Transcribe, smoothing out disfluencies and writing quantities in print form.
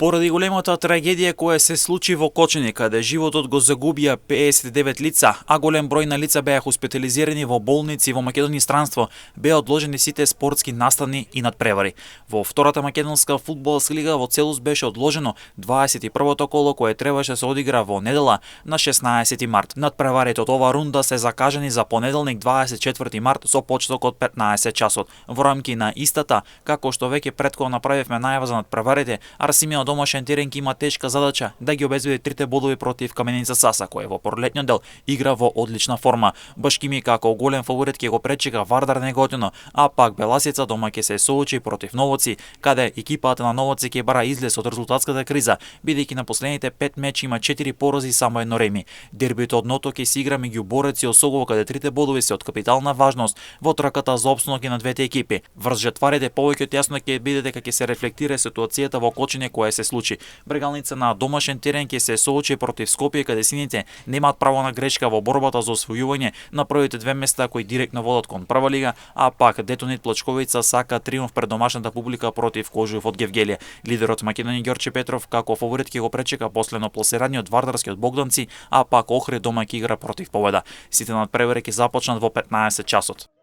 Поради големата трагедија која се случи во Кочани, каде животот го загубија 59 лица, а голем број на лица беа хоспитализирани во болници во Македонија и странство, беа одложени сите спортски настани и надпревари. Во втората македонска фудбалска лига во целост беше одложено 21-то коло кое требаше се одигра во недела на 16 март. Надпреварите од оваа рунда се закажани за понеделник 24 март со почеток од 15 часот. Во рамки на истата, како што веќе претходно направивме најава за надпреварите, Арсимио домашен терен ќе има тешка задача да ги обезбеди 3 бодови против Каменица Саса, кој во пролетниот дел игра во одлична форма. Башкими како голем фаворит ќе го пречека Вардар Неготино, а пак Беласица дома ќе се соочи против Новоци, каде екипата на Новоци ќе бара излез од резултатската криза, бидејќи на последните 5 мечи има 4 порази и само едно реми. Дербито од ното ќе се игра меѓу Борец и Осогово, каде 3 бодови се од капитална важност во трката за опстанок на двете екипи. Врз жетварите повеќе од јасно ќе биде дека ќе се рефлектира ситуацијата во Кочани која се случи. Брегалница на домашен терен ќе се соочи против Скопје, каде сините немаат право на грешка во борбата за освојување на првите 2 места кои директно водат кон прва лига, а пак Детонит Плачковица сака триумф пред домашната публика против Кожуев од Гевгелија. Лидерот Македонија Ѓорче Петров како фаворит ќе го пречека последно пласираниот Вардарскиот Богданци, а пак Охрид дома ќе игра против Победа. Сите надпревари ќе започнат во 15 часот.